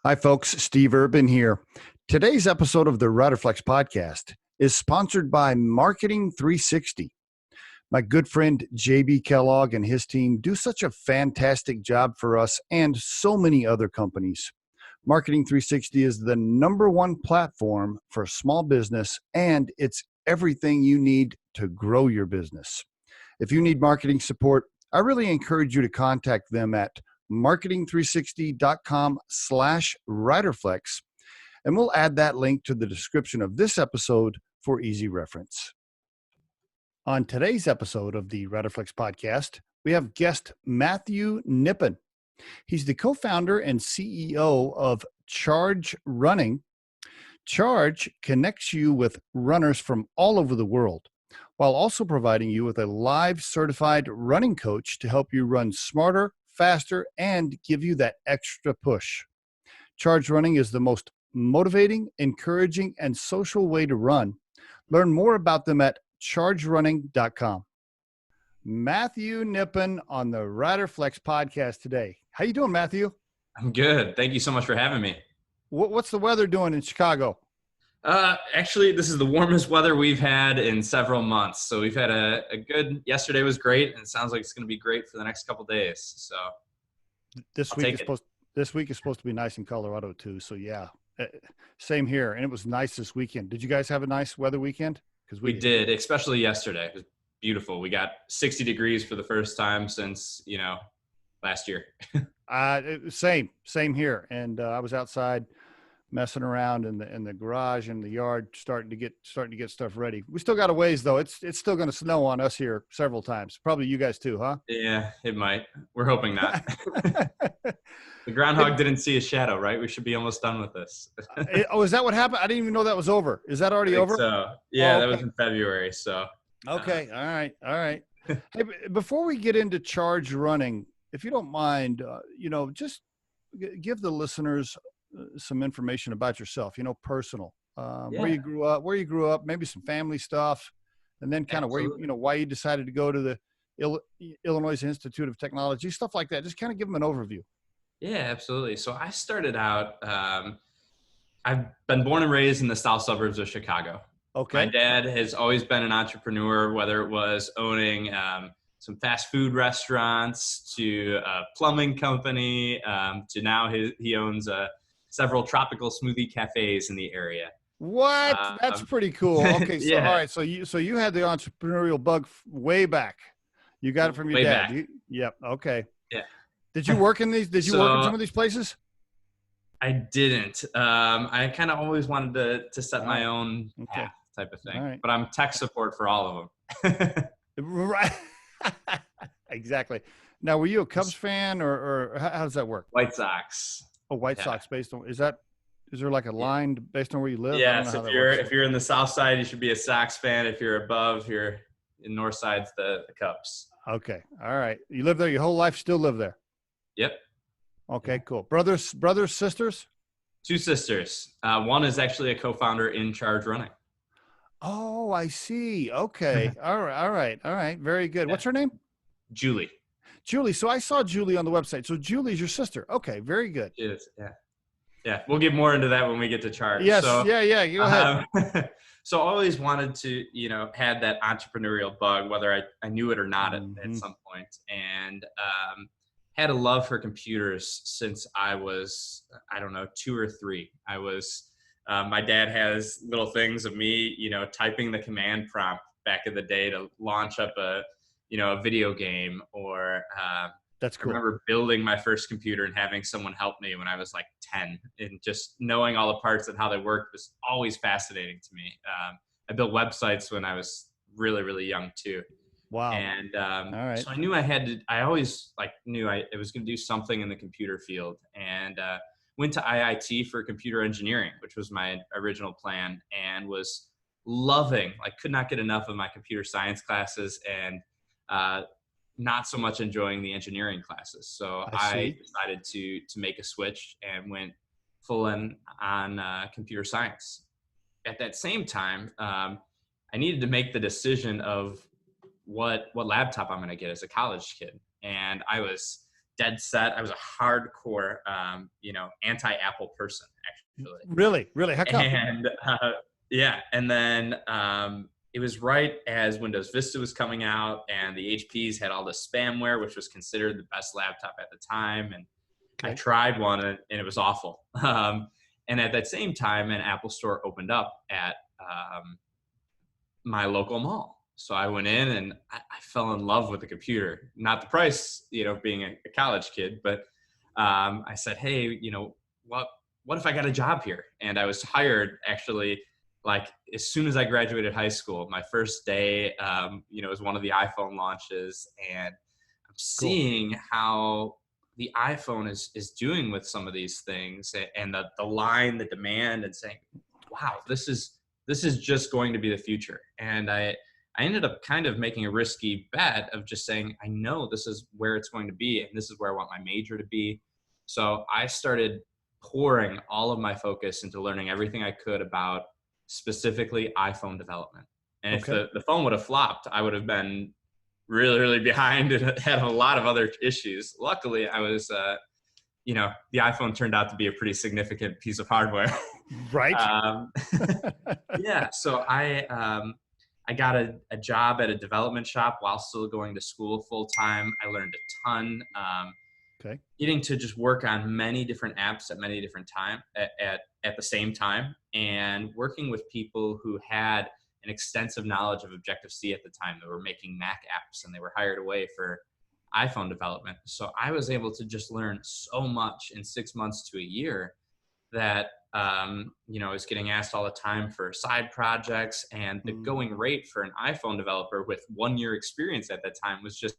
Hi, folks. Steve Urban here. Today's episode of the Riderflex podcast is sponsored by Marketing 360. My good friend JB Kellogg and his team do such a fantastic job for us and so many other companies. Marketing 360 is the number one platform for small business, and it's everything you need to grow your business. If you need marketing support, I really encourage you to contact them at marketing360.com/Riderflex, and we'll add that link to the description of this episode for easy reference. On today's episode of the Riderflex podcast, we have guest Matthew Knippen. He's the co-founder and CEO of Charge Running. Charge connects you with runners from all over the world, while also providing you with a live certified running coach to help you run smarter, faster, and give you that extra push. Charge Running is the most motivating, encouraging, and social way to run. Learn more about them at chargerunning.com. Matthew Knippen on the Riderflex podcast today. How you doing, Matthew? I'm good. Thank you so much for having me. What's the weather doing in Chicago? Actually, this is the warmest weather we've had in several months. So we've had a good, yesterday was great, and it sounds like it's going to be great for the next couple of days. So this week is supposed to be nice in Colorado too. So yeah, same here. And it was nice this weekend. Did you guys have a nice weather weekend? Because we did, especially yesterday. It was beautiful. We got 60 degrees for the first time since, last year. Same here. And I was outside messing around in the garage and the yard, starting to get stuff ready. We still got a ways though. It's still going to snow on us here several times. Probably you guys too, huh? Yeah, it might. We're hoping not. The groundhog didn't see a shadow, right? We should be almost done with this. Is that what happened? I didn't even know that was over. Is that already over? So yeah, okay. That was in February. So okay, all right. Hey, before we get into Charge Running, if you don't mind, just give the listeners some information about yourself, personal, where you grew up, maybe some family stuff, and then kind of why you decided to go to the Illinois Institute of Technology, stuff like that. Just kind of give them an overview. Yeah, absolutely. So I started out, I've been born and raised in the south suburbs of Chicago. Okay. My dad has always been an entrepreneur, whether it was owning some fast food restaurants to a plumbing company, to now he owns several tropical smoothie cafes in the area. What? That's pretty cool. Okay. So, yeah. All right. So you had the entrepreneurial bug way back. You got it from your dad. Yep. Okay. Yeah. Did you work in these? Did you work in some of these places? I didn't. I kind of always wanted to set my own path type of thing. Right. But I'm tech support for all of them. Right. Exactly. Now, were you a Cubs fan or how does that work? White Sox. Oh, White Sox based on, is there like a line based on where you live? Yes. If you're in the south side, you should be a Sox fan. If you're above, you're in north side's the Cubs. Okay. All right. You live there your whole life, still live there? Yep. Okay, cool. Brothers, sisters? 2 sisters. One is actually a co-founder in Charge Running. Oh, I see. Okay. All right. Very good. Yeah. What's her name? Julie. So I saw Julie on the website. So Julie's your sister. Okay, very good. She is, yeah. Yeah, we'll get more into that when we get to Charge. Yes, so, yeah, go ahead. So I always wanted to, had that entrepreneurial bug, whether I knew it or not at some point. And had a love for computers since I was, 2 or 3. I was, my dad has little things of me, typing the command prompt back in the day to launch up a video game, or that's cool. I remember building my first computer and having someone help me when I was like 10, and just knowing all the parts and how they worked was always fascinating to me. I built websites when I was really, really young too. Wow. And all right. So I knew I always knew I was going to do something in the computer field, and went to IIT for computer engineering, which was my original plan, and was loving, could not get enough of my computer science classes, and not so much enjoying the engineering classes. So I decided to make a switch and went full in on computer science. At that same time, I needed to make the decision of what laptop I'm going to get as a college kid. And I was dead set. I was a hardcore, anti-Apple person, actually. Really? How come? And yeah, and then it was right as Windows Vista was coming out, and the HPs had all the spamware, which was considered the best laptop at the time. And I Okay. tried one, and it was awful. And at that same time, an Apple store opened up at my local mall. So I went in and I fell in love with the computer. Not the price, being a college kid, but I said, hey, what if I got a job here? And I was hired actually like as soon as I graduated high school. My first day, was one of the iPhone launches, and I'm Cool. seeing how the iPhone is doing with some of these things, and the line, the demand, and saying, wow, this is just going to be the future. And I ended up kind of making a risky bet of just saying, I know this is where it's going to be, and this is where I want my major to be. So I started pouring all of my focus into learning everything I could about specifically iPhone development. And if Okay. the phone would have flopped, I would have been really, really behind and had a lot of other issues. Luckily, I was, the iPhone turned out to be a pretty significant piece of hardware. Right. um, yeah, so I got a job at a development shop while still going to school full time. I learned a ton. Okay. Getting to just work on many different apps at many different time at the same time, and working with people who had an extensive knowledge of Objective-C at the time. They were making Mac apps, and they were hired away for iPhone development. So I was able to just learn so much in 6 months to a year that I was getting asked all the time for side projects, and the going rate for an iPhone developer with 1 year experience at that time was just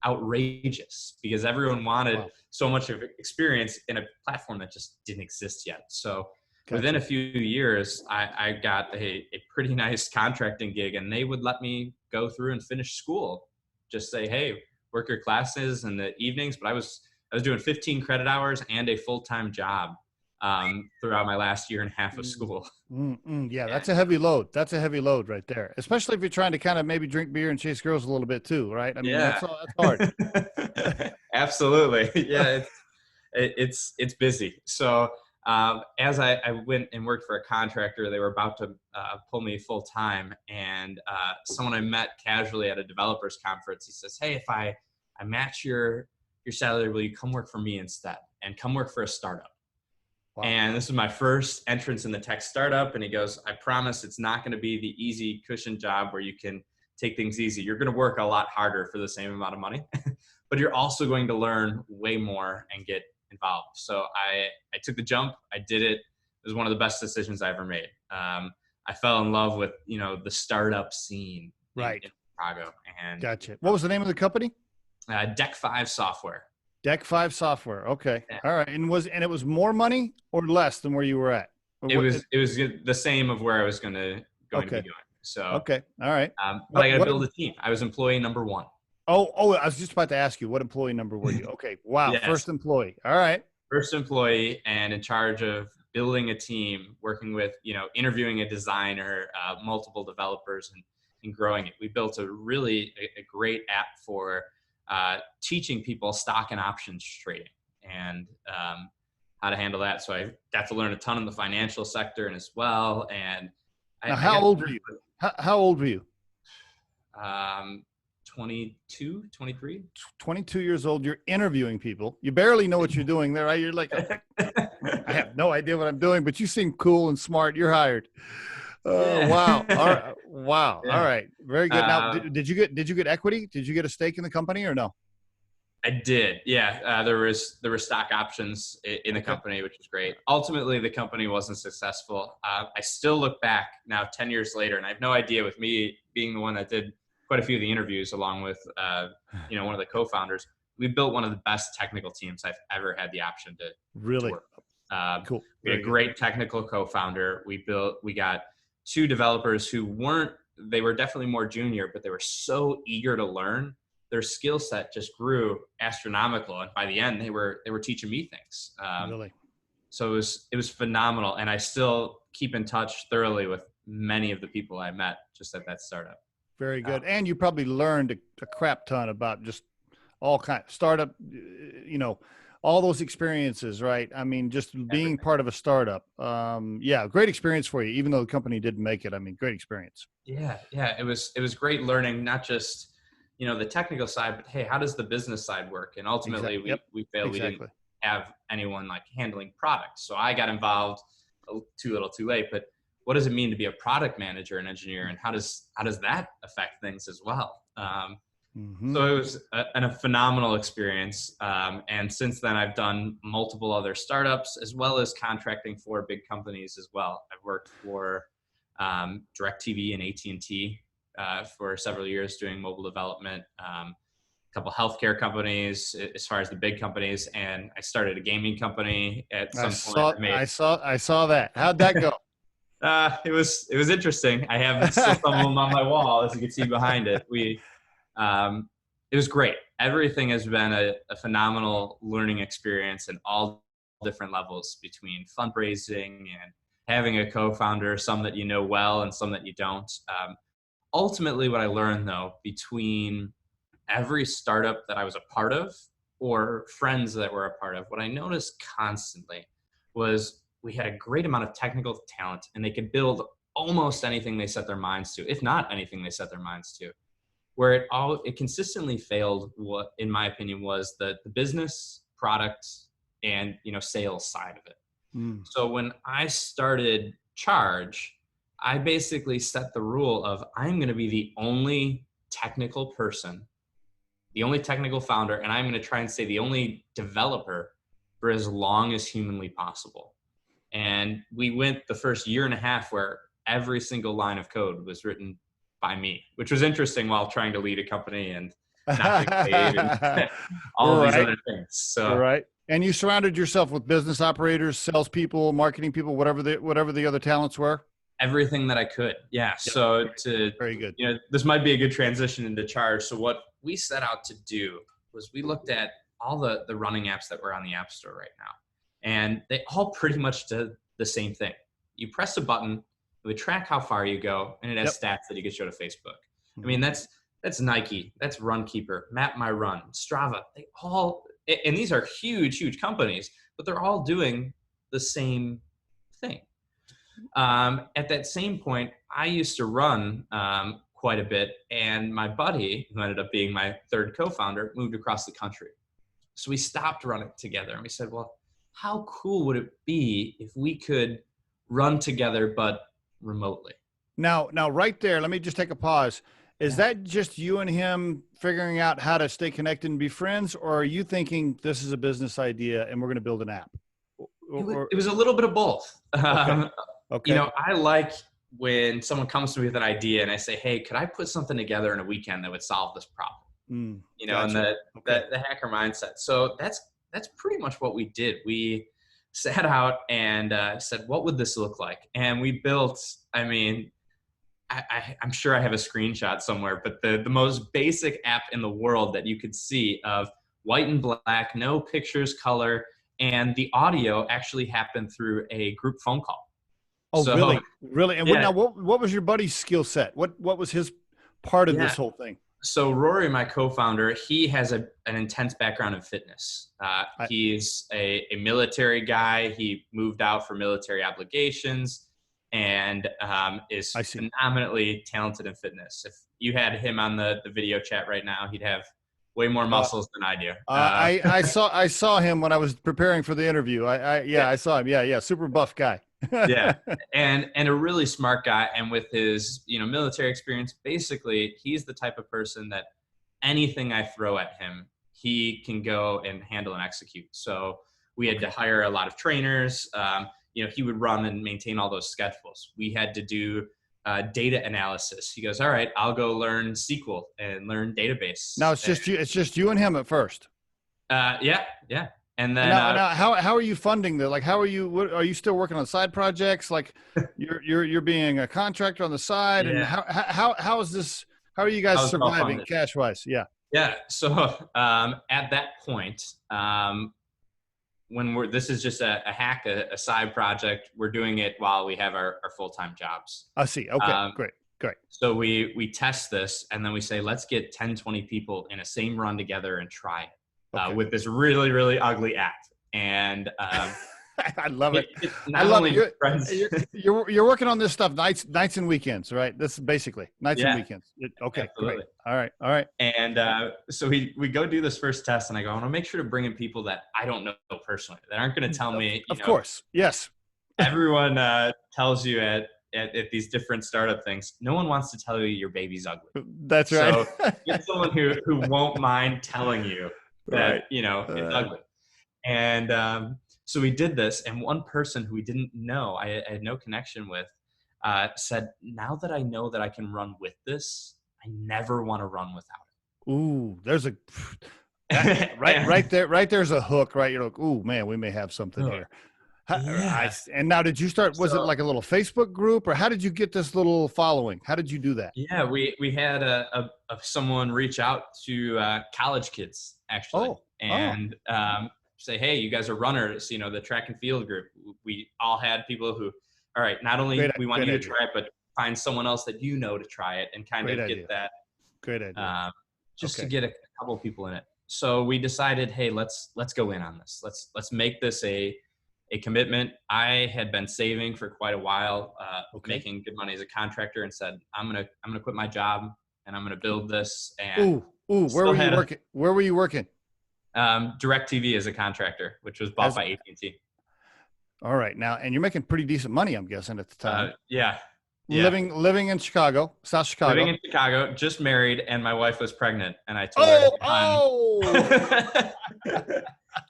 outrageous, because everyone wanted Wow. so much of experience in a platform that just didn't exist yet. So within Gotcha. a few years, I got a pretty nice contracting gig, and they would let me go through and finish school. Just say, hey, work your classes in the evenings. But I was doing 15 credit hours and a full-time job throughout my last year and a half of school. Yeah, that's a And heavy load. That's a heavy load right there, especially if you're trying to kind of maybe drink beer and chase girls a little bit too, right? I mean, yeah, that's hard. absolutely. Yeah, it's busy. So as I went and worked for a contractor, they were about to pull me full time, and someone I met casually at a developers conference, he says, "Hey, if I match your salary, will you come work for me instead and come work for a startup?" Wow. And this is my first entrance in the tech startup. And he goes, I promise it's not going to be the easy cushion job where you can take things easy. You're going to work a lot harder for the same amount of money, but you're also going to learn way more and get involved. So I took the jump. I did it. It was one of the best decisions I ever made. I fell in love with, the startup scene Right. in Chicago. And Gotcha. What was the name of the company? Deck 5 Software. Deck 5 Software. Okay. Yeah. All right. And it was more money or less than where you were at? Or It was the same of where I was going to be okay. going. So, Okay. All right. but I got to What build a team. I was employee number one. Oh, I was just about to ask you, what employee number were you? Okay. Wow. Yes, First employee. All right. first employee, and in charge of building a team, working with, interviewing a designer, multiple developers, and growing it. We built a great app for teaching people stock and options trading, and how to handle that. So I got to learn a ton in the financial sector and as well. And Now, I how got old were you? How old were you? 22, 23. 22 years old. You're interviewing people. You barely know what you're doing there, right? You're like, I have no idea what I'm doing, but you seem cool and smart. You're hired. Oh, wow. All Yeah. right. Wow. Yeah. All right. Very good. Now, Um, did you get equity? Did you get a stake in the company or no? I did. Yeah. There were stock options in the Okay. company, which was great. Ultimately, the company wasn't successful. I still look back now 10 years later, and I have no idea, with me being the one that did quite a few of the interviews along with, one of the co-founders, we built one of the best technical teams I've ever had the option to Really? work with. Cool. We had Very a good. great technical co-founder. We got two developers who they were definitely more junior, but they were so eager to learn. Their skill set just grew astronomical, and by the end, they were teaching me things. Really? So it was phenomenal, and I still keep in touch thoroughly with many of the people I met just at that startup. Very good. And you probably learned a crap ton about just all kind startup, all those experiences, right? I mean, just being Everything. part of a startup. Yeah, great experience for you, even though the company didn't make it. I mean, great experience. Yeah, yeah, it was great learning not just the technical side, but hey, how does the business side work? And ultimately, Exactly. Yep. we failed. We didn't Exactly. have anyone like handling products, so I got involved too little, too late. But what does it mean to be a product manager and engineer, and how does that affect things as well? Hmm. So it was a phenomenal experience. And since then, I've done multiple other startups as well as contracting for big companies as well. I've worked for DirecTV and AT&T for several years doing mobile development, a couple healthcare companies as far as the big companies. And I started a gaming company at I some point. saw, I made I saw, I saw that. How'd that go? it was interesting. I have still some of them on my wall, as you can see behind it. Um, it was great. Everything has been a phenomenal learning experience in all different levels between fundraising and having a co-founder, some that you know well and some that you don't. Ultimately, what I learned though, between every startup that I was a part of or friends that were a part of, what I noticed constantly was we had a great amount of technical talent and they could build almost anything they set their minds to, if not anything they set their minds to. Where it consistently failed, what in my opinion was the business product and sales side of it. Mm. So when I started Charge, I basically set the rule of I'm going to be the only technical person, the only technical founder, and I'm going to try and stay the only developer for as long as humanly possible. And we went the first year and a half where every single line of code was written by me, which was interesting while trying to lead a company and not getting paid and all of these Right. other things. So Right. And you surrounded yourself with business operators, salespeople, marketing people, whatever the other talents were. everything that I could. Yeah. Yep. So Great. to, Very good. this might be a good transition into Charge. So what we set out to do was we looked at all the running apps that were on the App Store right now. And they all pretty much did the same thing. You press a button, it would track how far you go, and it has Yep. stats that you could show to Facebook. I Mhm. mean, that's Nike, that's Runkeeper, Map My Run, Strava. They all, and these are huge, huge companies, but they're all doing the same thing. At that same point, I used to run quite a bit, and my buddy, who ended up being my third co-founder, moved across the country. So we stopped running together, and we said, "Well, how cool would it be if we could run together but remotely?" Now, right there, let me just take a pause. Is Yeah, that just you and him figuring out how to stay connected and be friends, or are you thinking this is a business idea and we're going to build an app? it was a little bit of both. Okay, okay. I like when someone comes to me with an idea, and I say, "Hey, could I put something together in a weekend that would solve this problem?" And Gotcha. Okay. the hacker mindset. So that's pretty much what we did. We sat out and said, what would this look like? And we built. I mean, I'm sure I have a screenshot somewhere, but the most basic app in the world that you could see of white and black, no pictures, color, and the audio actually happened through a group phone call. Oh, So really? Really? And yeah, what was your buddy's skill set? What was his part of yeah. this whole thing? So Rory, my co-founder, he has an intense background in fitness. I He's a military guy. He moved out for military obligations and is I see. phenomenally talented in fitness. If you had him on the video chat right now, he'd have way more Uh, muscles than I do. I saw him when I was preparing for the interview. Yeah, Yeah, I saw him. Yeah, yeah, super buff guy. yeah, and a really smart guy. And with his military experience, basically, he's the type of person that anything I throw at him, he can go and handle and execute. So we had to Okay. hire a lot of trainers. He would run and maintain all those schedules. We had to do data analysis. He goes, all right, I'll go learn SQL and learn Now database. it's just you. It's just you and him at first. Yeah, yeah. And And then now, how are you funding that? Like, how are you? Are you still working on side projects? Like, you're being a contractor on the side, and yeah, how is this? How are you I guys was well surviving funded. cash wise? Yeah, Yeah. So at that point, when this is just a hack, a side project, we're doing it while we have our full-time jobs. I see. Okay, Um, great. Great. So we test this, and then we say, let's get 10, 20 people in a same run together and try it with this really, really ugly act. And I love it. it I not love only it. friends. You're working on this stuff nights and weekends, right? This is basically nights and Yeah, weekends. Okay, absolutely. great. All right. And so we go do this first test, and I go, I want to make sure to bring in people that I don't know personally, that aren't going to tell me, Of course. Yes. everyone tells you at these different startup things, no one wants to tell you your baby's ugly. That's right. So get someone who won't mind telling you that, it's ugly. And so we did this, and one person who we didn't know, I had no connection with, said, now that I know that I can run with this, I never want to run without it. Ooh, there's a right there's a hook, right? You're like, ooh, man, we may have something here. And now, did you start? Was it like a little Facebook group, or how did you get this little following? How did you do that? Yeah, we had someone reach out to college kids actually, and say, hey, you guys are runners, the track and field group. We all had people who, all right, not only we want you to try it, but find someone else that to try it, and kind of get that. Great idea. Just to get a couple people in it. So we decided, hey, let's go in on this. Let's make this a commitment. I had been saving for quite a while, making good money as a contractor, and said, I'm gonna quit my job, and I'm gonna build this. And where were you working? Where were you working? DirecTV as a contractor, which was bought by AT&T. All right, now, and you're making pretty decent money, I'm guessing, at the time. Yeah. Living in Chicago, South Chicago. Living in Chicago, just married, and my wife was pregnant, and I told her,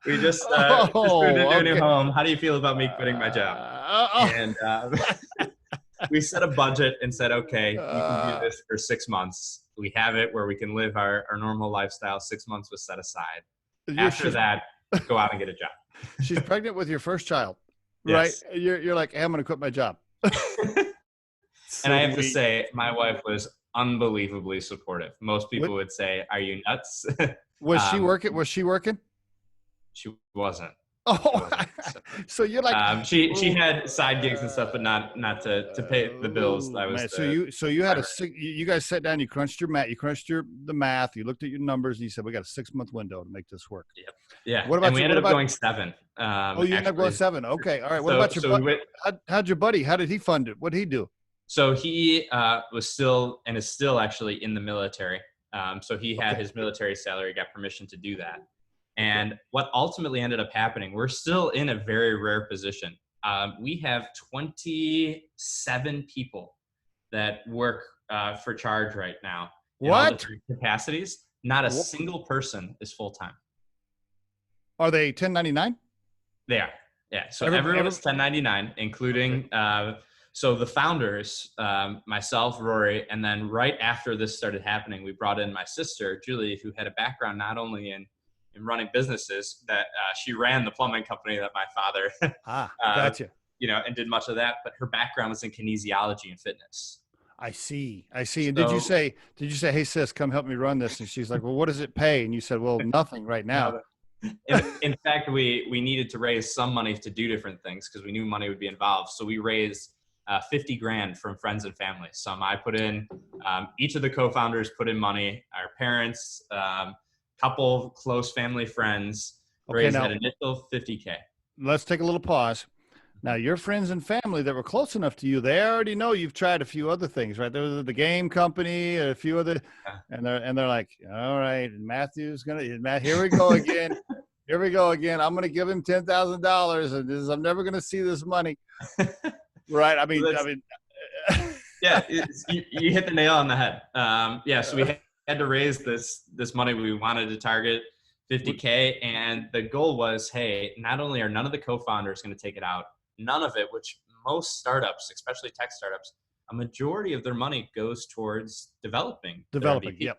we just moved into a new home. How do you feel about me quitting my job? And we set a budget and said, okay, you can do this for 6 months. We have it where we can live our normal lifestyle. 6 months was set aside. After that, go out and get a job. She's pregnant with your first child, right? Yes. You're like, hey, I'm going to quit my job. And I have to say, my wife was unbelievably supportive. Most people would say, are you nuts? Was she working? Was she working? She wasn't. Oh, so you're like, she had side gigs and stuff, but not to pay the bills. I was so you had you guys sat down, you crunched your math, the math, you looked at your numbers, and you said, we got a 6 month window to make this work. Yep. Yeah. What about and we ended up going 7. You ended up going 7. Okay. All right. What about your buddy? How'd your buddy? How did he fund it? What did he do? So he was still and is still actually in the military. So he had his military salary, got permission to do that. And what ultimately ended up happening, we're still in a very rare position. We have 27 people that work for charge right now. What? Capacities. Not a single person is full-time. Are they 1099? They are. Yeah. So everyone is 1099, including so the founders, myself, Rory, and then right after this started happening, we brought in my sister, Julie, who had a background not only in running businesses, that she ran the plumbing company that my father gotcha. And did much of that, but her background was in kinesiology and fitness. I see. And did you say, hey sis, come help me run this? And she's like, well, what does it pay? And you said, well, nothing right now. In fact, we needed to raise some money to do different things because we knew money would be involved. So we raised $50,000 from friends and family. Some I put in, each of the co-founders put in money, our parents, couple close family friends, raised that initial $50K. Let's take a little pause. Now, your friends and family that were close enough to you, they already know you've tried a few other things, right? There was the game company, a few other, and they're like, all right, Matthew's here we go again. Here we go again. I'm gonna give him $10,000, and I'm never gonna see this money. Right? I mean, yeah, you hit the nail on the head. So we had to raise this money. We wanted to target $50K, and the goal was, hey, not only are none of the co-founders going to take it out, none of it, which most startups, especially tech startups, a majority of their money goes towards developing. Yep.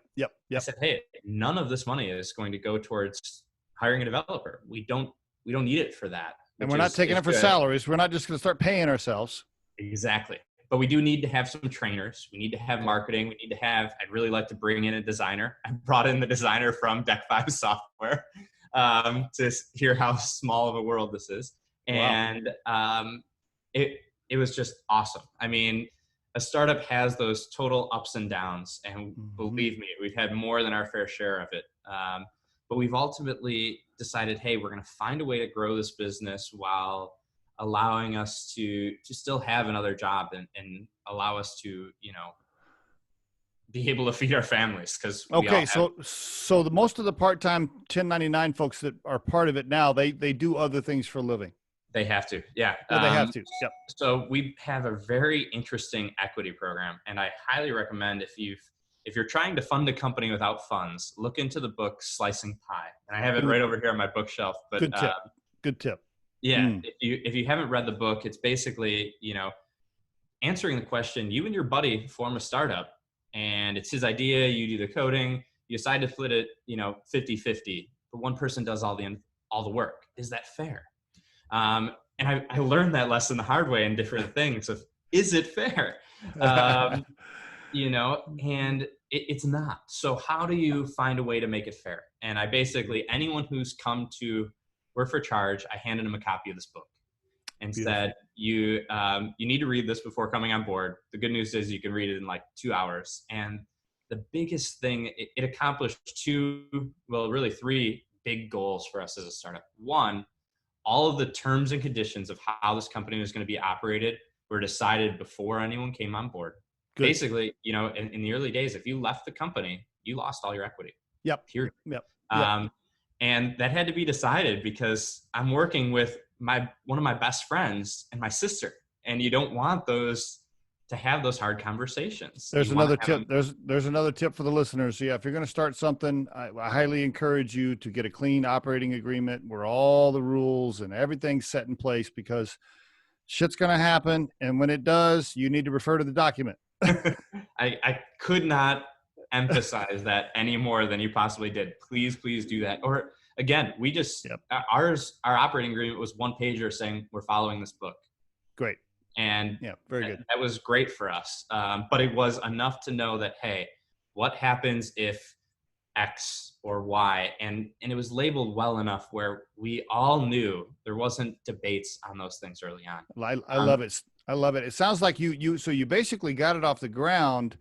I said, hey, none of this money is going to go towards hiring a developer. We don't need it for that. And we're not taking it for salaries. We're not just going to start paying ourselves. Exactly. But we do need to have some trainers. We need to have marketing. We need to have, I'd really like to bring in a designer. I brought in the designer from Deck 5 Software to hear how small of a world this is. And it was just awesome. I mean, a startup has those total ups and downs, and Mhm. believe me, we've had more than our fair share of it. But we've ultimately decided, hey, we're going to find a way to grow this business while allowing us to still have another job and allow us to, be able to feed our families, because we all Okay, have. so the most of the part-time 1099 folks that are part of it now, they do other things for a living. They have to, yeah. Yeah, they have to. Yep. So we have a very interesting equity program, and I highly recommend, if you're trying to fund a company without funds, look into the book Slicing Pie. And I have it Ooh, right over here on my bookshelf. But good tip. Good tip. yeah, Mm, if you haven't read the book, it's basically, answering the question. You and your buddy form a startup, and it's his idea. You do the coding. You decide to split it, 50-50, but one person does all the work. Is that fair? And I learned that lesson the hard way in different things of, is it fair? Um, and it's not. So how do you find a way to make it fair? And I basically, anyone who's come to work for charge, I handed them a copy of this book and Beautiful. said, you need to read this before coming on board. The good news is you can read it in like 2 hours. And the biggest thing, it accomplished really three big goals for us as a startup. One, all of the terms and conditions of how this company was going to be operated were decided before anyone came on board. Good. Basically, in the early days, if you left the company, you lost all your equity. Yep. Period. Yep. Yep. Um, and that had to be decided because I'm working with one of my best friends and my sister, and you don't want those to have those hard conversations. There's You want to another have tip. them. There's another tip for the listeners. Yeah, if you're going to start something, I highly encourage you to get a clean operating agreement where all the rules and everything's set in place, because shit's going to happen, and when it does, you need to refer to the document. I could not emphasize that any more than you possibly did. Please, please do that. Or again, Yep. our operating agreement was one pager saying we're following this book. Great. And Yeah. Very good. that was great for us. But it was enough to know that, hey, what happens if X or Y? And it was labeled well enough where we all knew there wasn't debates on those things early on. I love it. I love it. It sounds like so you basically got it off the ground.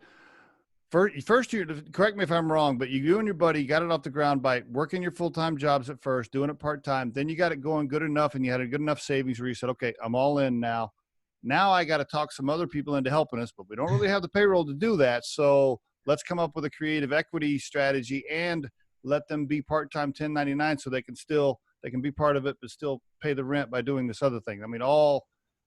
First, you, correct me if I'm wrong, but you and your buddy got it off the ground by working your full-time jobs at first, doing it part-time. Then you got it going good enough, and you had a good enough savings where you said, okay, I'm all in now. Now I got to talk some other people into helping us, but we don't really have the payroll to do that. So let's come up with a creative equity strategy and let them be part-time 1099 so they can be part of it, but still pay the rent by doing this other thing. I mean, all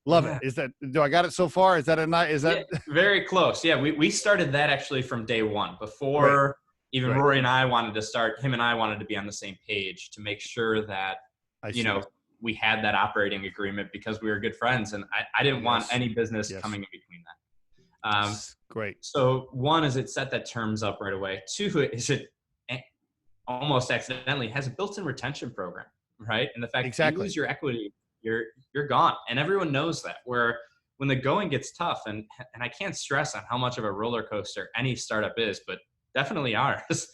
love it. Yeah. Do I got it so far? Is that Yeah, very close. Yeah, we started that actually from day one. great? Before even Great. Rory and I wanted to start, him and I wanted to be on the same page to make sure that, I you see. know, we had that operating agreement because we were good friends, and I didn't want Yes. any business Yes. coming in between that. Great. So one is it set that terms up right away. Two is it almost accidentally has a built-in retention program, right? And the fact if you Exactly. lose your equity, you're gone, and everyone knows that. Where when the going gets tough, and I can't stress on how much of a roller coaster any startup is, but definitely ours.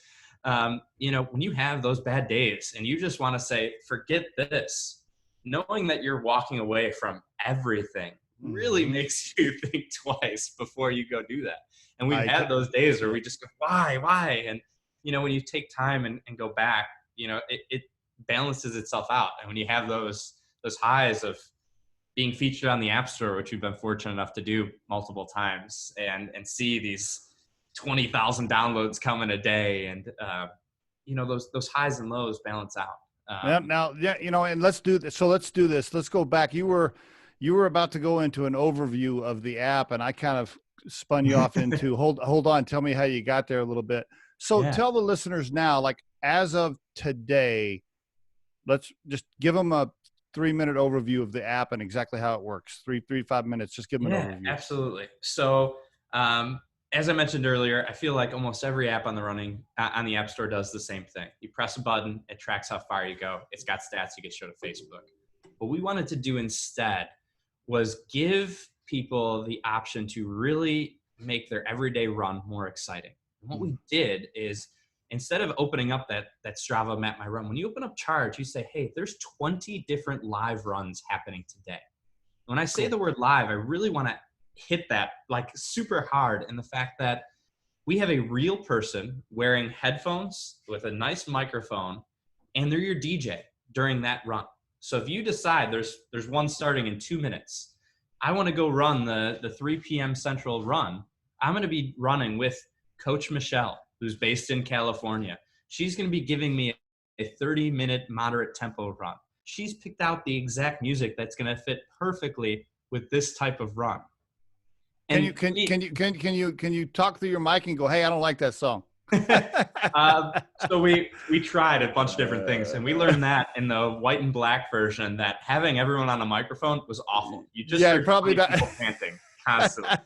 When you have those bad days and you just want to say, forget this, knowing that you're walking away from everything really Mhm. makes you think twice before you go do that. And we've I had those days where yeah. we just go, why? And, when you take time and go back, it balances itself out. And when you have those highs of being featured on the App Store, which we've been fortunate enough to do multiple times, and see these 20,000 downloads come in a day, and those highs and lows balance out. Now, yeah, and let's do this. So let's do this. Let's go back. You were about to go into an overview of the app, and I kind of spun you off into hold on. Tell me how you got there a little bit. So Yeah. tell the listeners now, like as of today, let's just give them a 3-minute overview of the app and exactly how it works. 5 minutes. Just give them an Yeah, overview. absolutely. So, as I mentioned earlier, I feel like almost every app on the App Store does the same thing. You press a button, it tracks how far you go. It's got stats you get shown to Facebook. What we wanted to do instead was give people the option to really make their everyday run more exciting. And what we did is, instead of opening up that Strava Map My Run, when you open up Charge, you say, hey, there's 20 different live runs happening today. When I say Cool. the word live, I really want to hit that like super hard in the fact that we have a real person wearing headphones with a nice microphone, and they're your DJ during that run. So if you decide there's one starting in 2 minutes, I want to go run the 3 p.m. Central run. I'm going to be running with Coach Michelle, who's based in California. She's going to be giving me a 30-minute moderate tempo run. She's picked out the exact music that's going to fit perfectly with this type of run. Can you talk through your mic and go, hey, I don't like that song? So we tried a bunch of different things, and we learned that in the white and black version that having everyone on a microphone was awful. You just heard probably people panting constantly.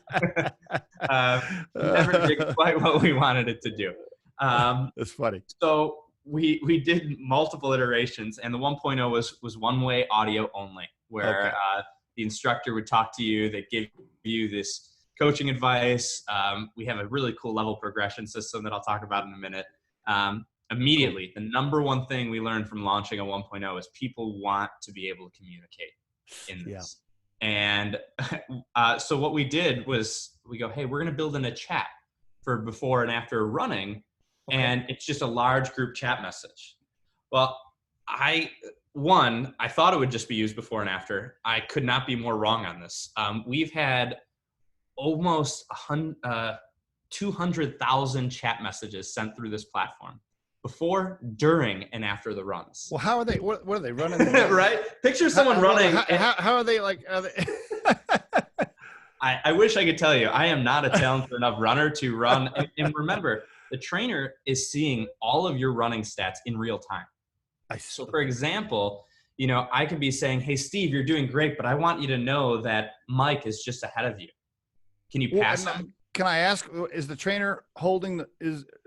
Never did quite what we wanted it to do. That's funny. So we did multiple iterations, and the 1.0 was one-way audio only, where the instructor would talk to you. They'd give you this coaching advice. We have a really cool level progression system that I'll talk about in a minute. Immediately, the number one thing we learned from launching a 1.0 is people want to be able to communicate in this. Yeah. And so what we did was we go, hey, we're going to build in a chat for before and after running. Okay. And it's just a large group chat message. Well, I thought it would just be used before and after. I could not be more wrong on this. We've had almost 200,000 chat messages sent through this platform before, during, and after the runs. Well, how are they? What are they running? Right? Picture someone running. How are they like? Are they I wish I could tell you. I am not a talented enough runner to run. And remember, the trainer is seeing all of your running stats in real time. So, for example, I could be saying, hey, Steve, you're doing great, but I want you to know that Mike is just ahead of you. Can you pass them? Can I ask, is the trainer holding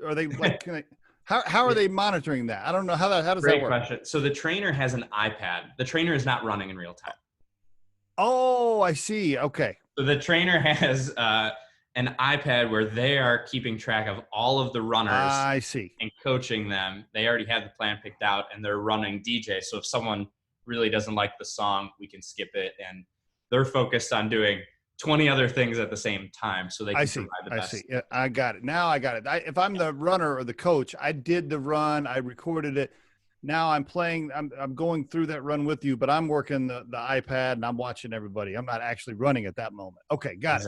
are they like, how are they monitoring that? I don't know. How does that work? Great question. So the trainer has an iPad. The trainer is not running in real time. Oh, I see. Okay. So the trainer has an iPad where they are keeping track of all of the runners. I see. And coaching them. They already have the plan picked out, and they're running DJ. So if someone really doesn't like the song, we can skip it. And they're focused on doing 20 other things at the same time, so they can provide the best. I see. Yeah, I got it. Now I got it. If I'm the runner or the coach, I did the run, I recorded it. Now I'm playing. I'm going through that run with you, but I'm working the iPad and I'm watching everybody. I'm not actually running at that moment. Okay, got it.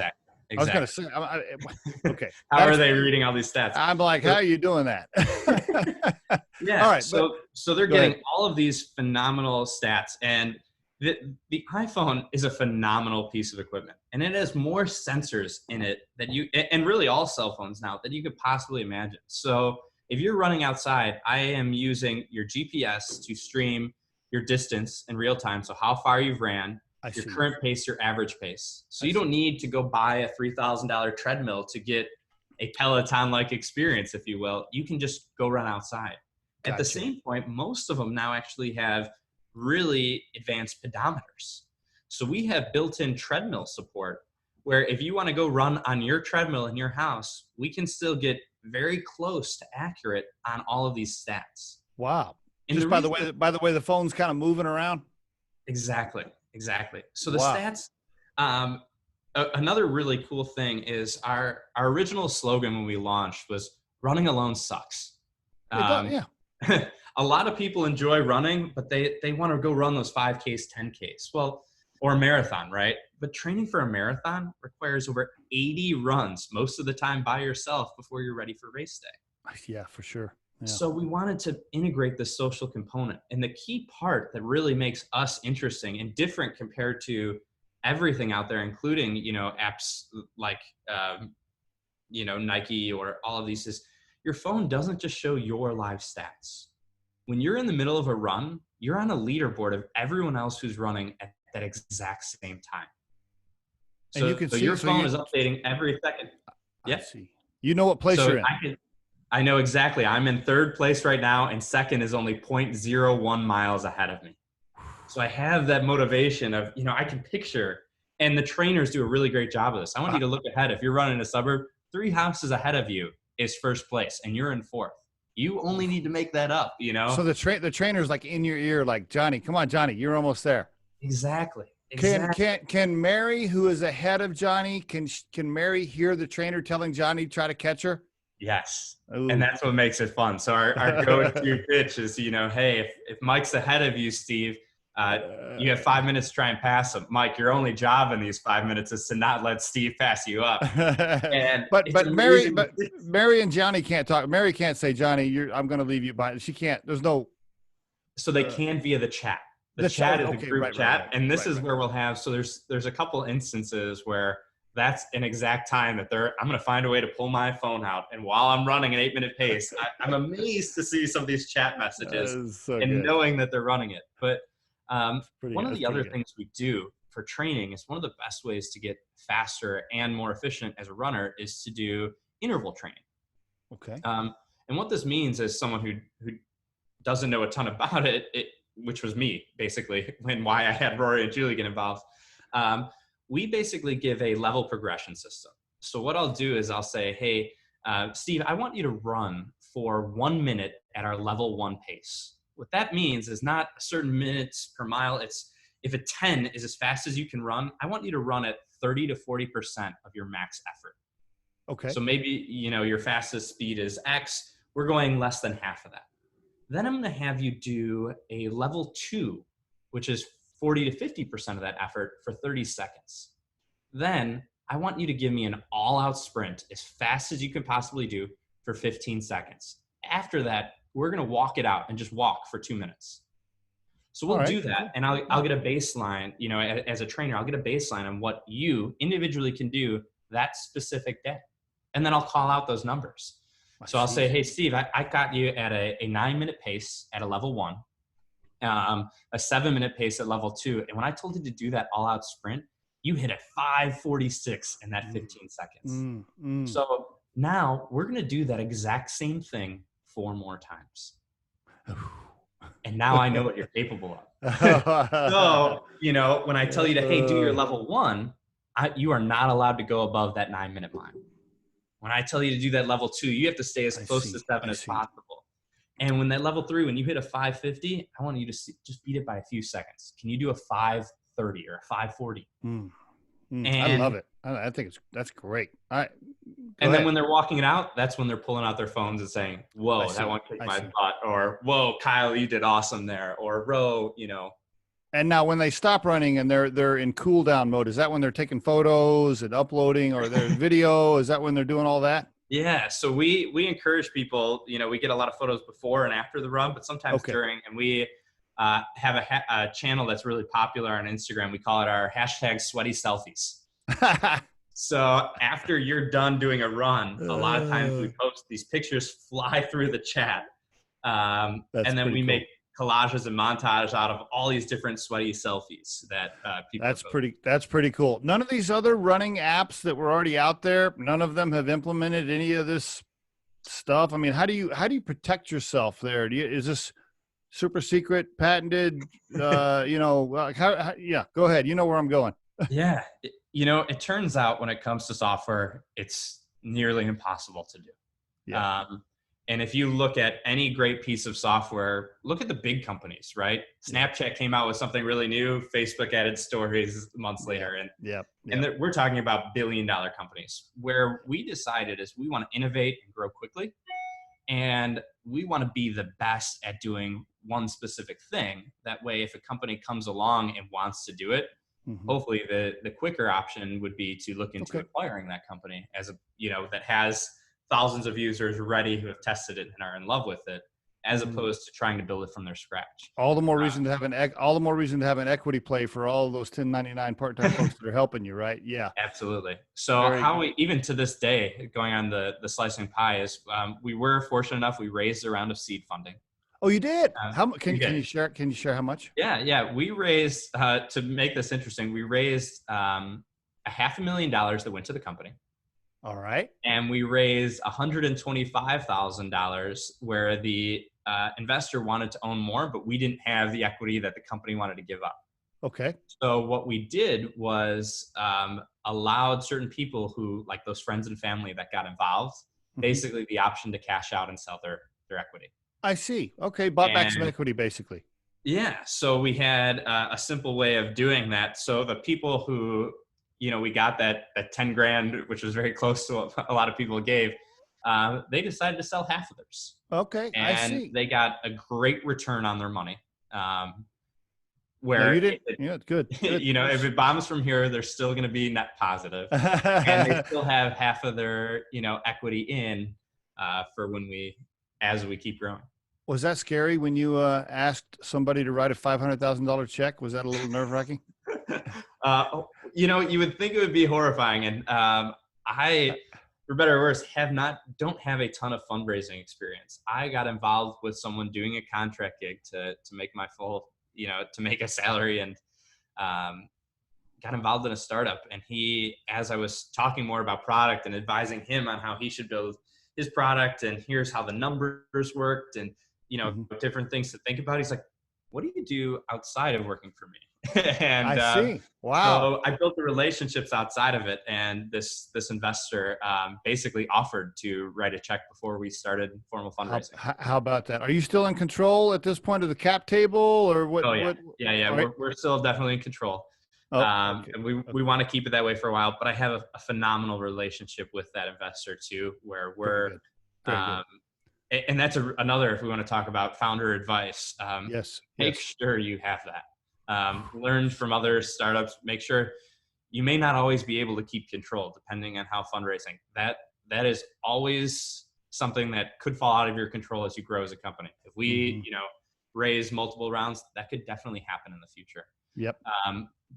Exactly. I was going to say. Okay. How are they reading all these stats? I'm like, how are you doing that? Yeah. All right. So they're getting all of these phenomenal stats, and the iPhone is a phenomenal piece of equipment, and it has more sensors in it and really all cell phones now, that you could possibly imagine. So if you're running outside, I am using your GPS to stream your distance in real time. So how far you've ran, your current pace, your average pace. So you don't need to go buy a $3,000 treadmill to get a Peloton-like experience, if you will. You can just go run outside. Gotcha. At the same point, most of them now actually have really advanced pedometers. So we have built-in treadmill support, where if you want to go run on your treadmill in your house, we can still get very close to accurate on all of these stats. Wow. And just by the way the phone's kind of moving around? Exactly. So the stats, another really cool thing is our original slogan when we launched was running alone sucks. Yeah. A lot of people enjoy running, but they want to go run those 5Ks, 10Ks, or a marathon, right? But training for a marathon requires over 80 runs, most of the time by yourself, before you're ready for race day. Yeah, for sure. Yeah. So we wanted to integrate the social component. And the key part that really makes us interesting and different compared to everything out there, including, apps like, Nike or all of these, is your phone doesn't just show your live stats. When you're in the middle of a run, you're on a leaderboard of everyone else who's running at that exact same time. So, your phone is updating every second. Yeah. I see. You know what place you're in. I know exactly. I'm in third place right now, and second is only 0.01 miles ahead of me. So I have that motivation of, I can picture, and the trainers do a really great job of this. I want you to look ahead. If you're running a suburb, 3 houses ahead of you is first place, and you're in fourth. You only need to make that up, So the trainer's like in your ear, like, Johnny, come on, Johnny, you're almost there. Exactly. Exactly. Can Mary, who is ahead of Johnny, can Mary hear the trainer telling Johnny to try to catch her? Yes. And Ooh. that's what makes it fun. So our go-to pitch is, hey, if Mike's ahead of you, Steve, you have 5 minutes to try and pass him. Mike, your only job in these 5 minutes is to not let Steve pass you up. And it's but amazing. Mary and Johnny can't talk. Mary can't say, Johnny, I'm going to leave you behind. She can't. There's no. So they can via the chat. The That's chat is a okay. group chat, and this is right. where we'll have. So there's a couple instances where that's an exact time that I'm going to find a way to pull my phone out, and while I'm running an 8-minute pace, I'm amazed to see some of these chat messages So and good. knowing that they're running it. But one of That's the other good. things we do for training is one of the best ways to get faster and more efficient as a runner is to do interval training. Okay. And what this means is someone who doesn't know a ton about it, which was me basically, when why I had Rory and Julie get involved. We basically give a level progression system. So what I'll do is I'll say, hey, Steve, I want you to run for 1 minute at our level 1 pace. What that means is not a certain minutes per mile. It's if a 10 is as fast as you can run, I want you to run at 30 to 40% of your max effort. Okay. So maybe, your fastest speed is X. We're going less than half of that. Then I'm going to have you do a level 2, which is 40 to 50% of that effort for 30 seconds. Then I want you to give me an all-out sprint as fast as you can possibly do for 15 seconds. After that, we're going to walk it out and just walk for 2 minutes. So we'll do that, and I'll get a baseline, as a trainer, I'll get a baseline on what you individually can do that specific day. And then I'll call out those numbers. So I'll say, hey, Steve, I got you at a 9-minute pace at a level 1, a 7-minute pace at level 2. And when I told you to do that all out sprint, you hit a 5:46 in that 15 seconds. So now we're going to do that exact same thing 4 more times. And now I know what you're capable of. So, when I tell you to, hey, do your level 1, you are not allowed to go above that 9-minute line. When I tell you to do that level 2, you have to stay as close to 7 as possible. And when that level 3, when you hit a 5:50, I want you to just beat it by a few seconds. Can you do a 5:30 or a 5:40? I love it. I think that's great. And then when they're walking it out, that's when they're pulling out their phones and saying, whoa, that one kicked my butt, or whoa, Kyle, you did awesome there, or Ro, And now when they stop running and they're in cool down mode, is that when they're taking photos and uploading, or their video? Is that when they're doing all that? Yeah. So we encourage people, we get a lot of photos before and after the run, but sometimes during, and we have a channel that's really popular on Instagram. We call it our #sweaty selfies. So after you're done doing a run, a lot of times we post these pictures, fly through the chat. And then we make collages and montage out of all these different sweaty selfies that people. That's pretty cool. None of these other running apps that were already out there, none of them have implemented any of this stuff. I mean, how do you protect yourself there? Is this super secret, patented? Yeah, go ahead. You know where I'm going. Yeah. It turns out when it comes to software, it's nearly impossible to do. Yeah. And if you look at any great piece of software, look at the big companies, right? Snapchat came out with something really new. Facebook added stories months later. And we're talking about billion-dollar companies. Where we decided is we want to innovate and grow quickly. And we want to be the best at doing one specific thing. That way, if a company comes along and wants to do it, hopefully the quicker option would be to look into acquiring that company that has thousands of users ready who have tested it and are in love with it, as opposed to trying to build it from their scratch. All the more reason to have an equity play for all of those 1099 part-time folks that are helping you, right? Yeah, absolutely. So we even to this day, going on the slicing pie, is we were fortunate enough, we raised a round of seed funding. Oh, you did? Can you share? Can you share how much? Yeah. We raised to make this interesting. We raised $500,000 that went to the company. All right. And we raised $125,000 where the investor wanted to own more, but we didn't have the equity that the company wanted to give up. Okay. So what we did was allowed certain people who, like those friends and family that got involved, basically the option to cash out and sell their equity. I see. Okay. Bought back some equity, basically. Yeah. So we had a simple way of doing that. So the people who, we got that 10 grand, which was very close to what a lot of people gave, they decided to sell half of theirs. Okay, I And see. they got a great return on their money. Yeah, you Where, didn't. Yeah, good, good. if it bombs from here, they're still going to be net positive, and they still have half of their, equity in for as we keep growing. Was that scary when you asked somebody to write a $500,000 check? Was that a little nerve wracking? You would think it would be horrifying, and I, for better or worse, don't have a ton of fundraising experience. I got involved with someone doing a contract gig to make my full, to make a salary, and got involved in a startup. And as I was talking more about product and advising him on how he should build his product, and here's how the numbers worked, and Mhm. different things to think about, he's like, "What do you do outside of working for me?" and I see. Wow. so I built the relationships outside of it, and this investor basically offered to write a check before we started formal fundraising. How about that? Are you still in control at this point of the cap table, or what? Oh yeah, What? yeah. All right. We're still definitely in control, Oh, okay. and we want to keep it that way for a while. But I have a phenomenal relationship with that investor too, where Very we're good. Very good. um, and that's another, if we want to talk about founder advice, Yes. make Yes. sure you have that. Learn from other startups. Make sure you may not always be able to keep control depending on how fundraising. That is always something that could fall out of your control as you grow as a company. If we, Hmm. raise multiple rounds, that could definitely happen in the future. Yep.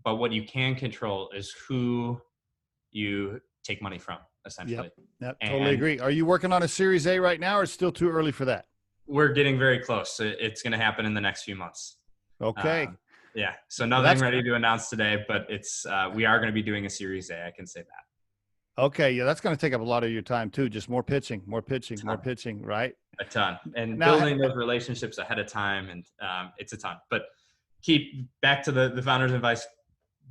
But what you can control is who you take money from, Yep. essentially. Yep. Totally And agree. Are you working on a Series A right now, or it's still too early for that? we're getting very close. It's going to happen in the next few months. Okay. Um, yeah. So Well, nothing that's ready to announce today, but we are going to be doing a Series A. I can say that. okay. Yeah, that's going to take up a lot of your time too. Just more pitching, more pitching, A more ton, pitching. Right a ton, and now. building those relationships ahead of time, and it's a ton. But keep back to the founder's advice.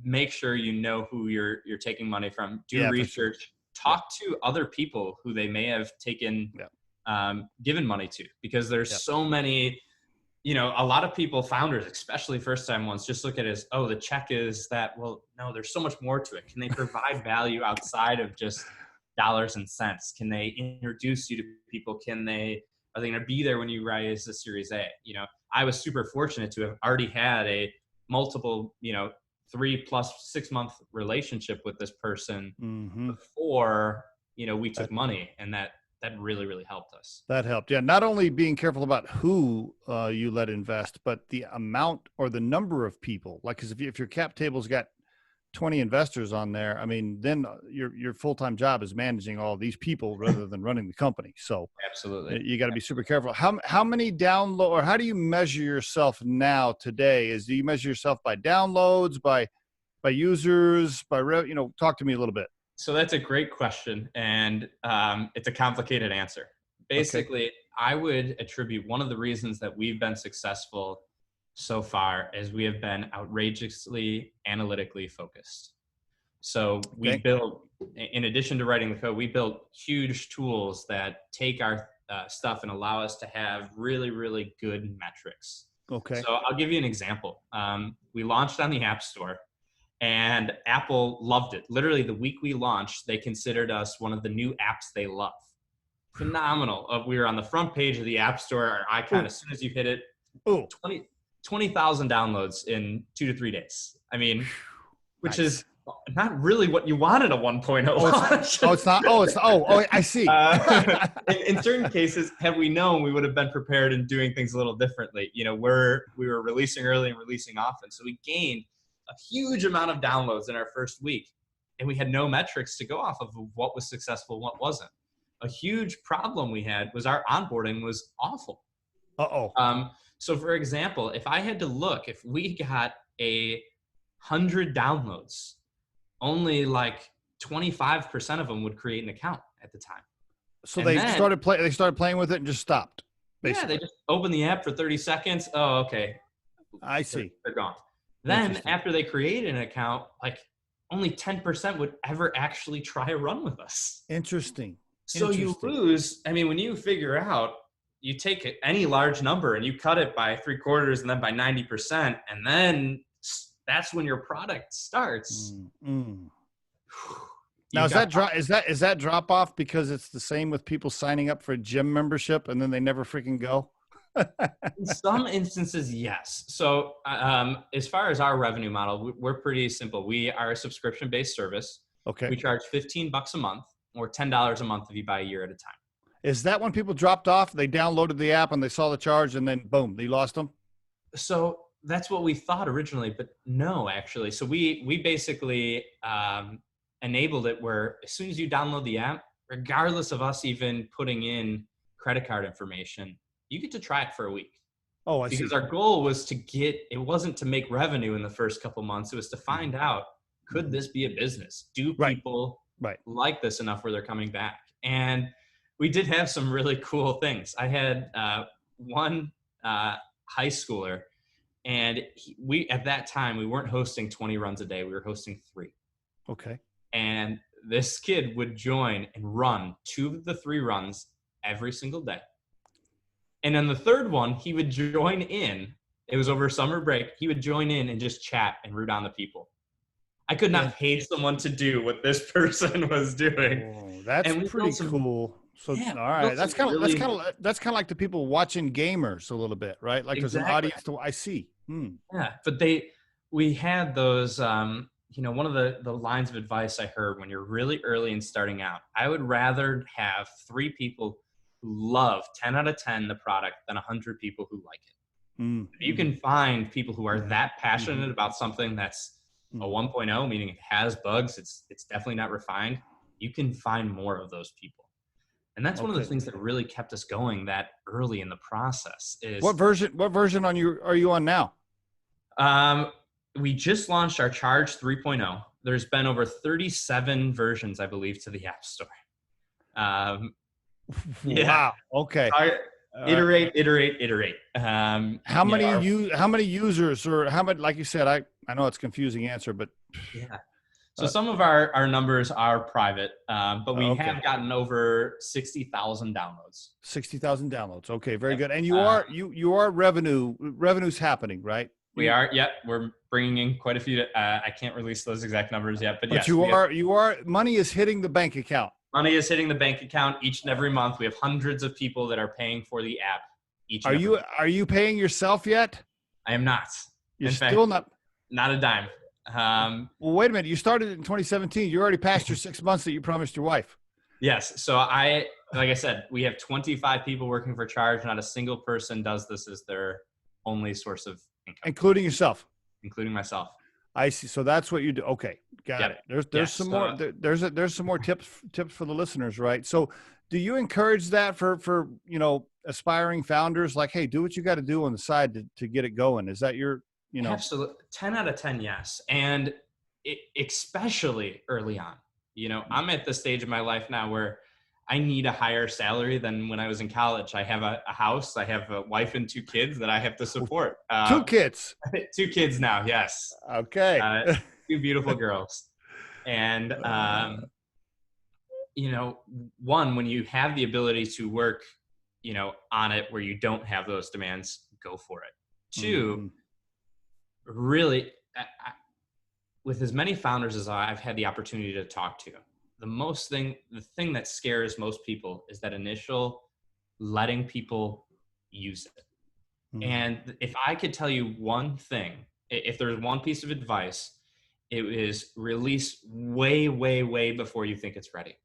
Make sure you know who you're taking money from. Do Yeah, for sure. research. Yep. Talk to other people who they may have Yep. given money to, because there's Yep. so many. A lot of people, founders, especially first time ones, just look at it as, oh, the check is that. Well, no, there's so much more to it. Can they provide value outside of just dollars and cents? Can they introduce you to people? Are they going to be there when you raise the Series A? I was super fortunate to have already had a multiple, 3+6 month relationship with this person Hmm. before, we took money, and that really, really helped us. That helped. Yeah. Not only being careful about who you let invest, but the amount or the number of people. Like, because if your cap table's got 20 investors on there, I mean, then your full-time job is managing all these people rather than running the company. So Absolutely. you got to be super careful. How many download, or how do you measure yourself now today? Do you measure yourself by downloads, by users, talk to me a little bit. So that's a great question, and it's a complicated answer. Okay. Basically, I would attribute one of the reasons that we've been successful so far is we have been outrageously analytically focused. So we Okay. built, in addition to writing the code, we built huge tools that take our stuff and allow us to have really, really good metrics. Okay. So I'll give you an example. We launched on the App Store, and Apple loved it. Literally, the week we launched, they considered us one of the new apps they love. Phenomenal. We were on the front page of the App Store. Our icon, Oh, as soon as you hit it, oh, 20,000 downloads in 2 to 3 days. I mean, which nice. is not really what you wanted a 1.0 launch. It's not. Oh, I see. In certain cases, had we known, we would have been prepared and doing things a little differently. We were releasing early and releasing often, so we gained a huge amount of downloads in our first week, and we had no metrics to go off of what was successful, what wasn't. A huge problem we had was our onboarding was awful. Uh-oh. So, for example, if I had to look, if we got 100 downloads, only like 25% of them would create an account at the time. So And they then, started playing with it and just stopped, yeah, they basically. just open the app for 30 seconds. Oh, okay. I see. They're gone. Then Interesting. after they create an account, like only 10% would ever actually try a run with us. Interesting. So you lose. I mean, when you figure out, you take any large number and you cut it by 3/4 and then by 90%, and then that's when your product starts. Now, You've got is that drop off because it's the same with people signing up for a gym membership and then they never freaking go? in some instances, yes. So as far as our revenue model, we're pretty simple. We are a subscription-based service. Okay. We charge $15 a month or $10 a month if you buy a year at a time. Is that when people dropped off, they downloaded the app and they saw the charge and then boom, they lost them? So that's what we thought originally, but no, actually. So we basically enabled it where as soon as you download the app, regardless of us even putting in credit card information, you get to try it for a week. Oh, I see. Because our goal was it wasn't to make revenue in the first couple months. It was to find out, could this be a business? Do people like this enough where they're coming back? And we did have some really cool things. I had one high schooler, and at that time, we weren't hosting 20 runs a day. We were hosting 3. Okay. And this kid would join and run 2 of the 3 runs every single day. And on the 3rd one, he would join in. It was over summer break. He would join in and just chat and root on the people. I could not pay someone to do what this person was doing. Oh, that's pretty cool. So, all right, that's kind of like the people watching gamers a little bit, right? Like there's an audience to I see. Yeah, but we had those. One of the lines of advice I heard when you're really early and starting out, I would rather have 3 people who love 10 out of 10 the product than 100 people who like it. If you can find people who are that passionate about something that's a 1.0, meaning it has bugs, it's definitely not refined, you can find more of those people. And that's one of the things that really kept us going that early in the process. Is what version are you on now? We just launched our Charge 3.0. There's been over 37 versions, I believe, to the App Store. Wow. Okay. Iterate. How many users, or how much? Like you said, I know it's a confusing answer, but yeah. So some of our numbers are private, but we have gotten over 60,000 downloads. 60,000 downloads. Okay, very good. And you are revenue's happening, right? We are. Yep, we're bringing in quite a few. I can't release those exact numbers yet, but yes, you are. Money is hitting the bank account. Money is hitting the bank account each and every month. We have hundreds of people that are paying for the app each. Are you paying yourself yet? I am not. You're still not a dime. Well, wait a minute. You started in 2017. You already passed your 6 months that you promised your wife. Yes. So like I said, we have 25 people working for Charge. Not a single person does this as their only source of income. Including yourself. Including myself. I see. So that's what you do. Okay. Got it. There's some more, there's some more tips for the listeners, right? So do you encourage that for aspiring founders? Like, hey, do what you got to do on the side to get it going. Is that your, Absolutely. 10 out of 10. Yes. And especially early on, I'm at the stage of my life now where I need a higher salary than when I was in college. I have a house, I have a wife and 2 kids that I have to support. 2 kids. 2 kids now. Yes. Okay. 2 beautiful girls. And, one, when you have the ability to work, on it where you don't have those demands, go for it. 2, really, with as many founders as I've had the opportunity to talk to, the thing that scares most people is that initial letting people use it. And if I could tell you one thing, if there's one piece of advice, it is release way, way, way before you think it's ready.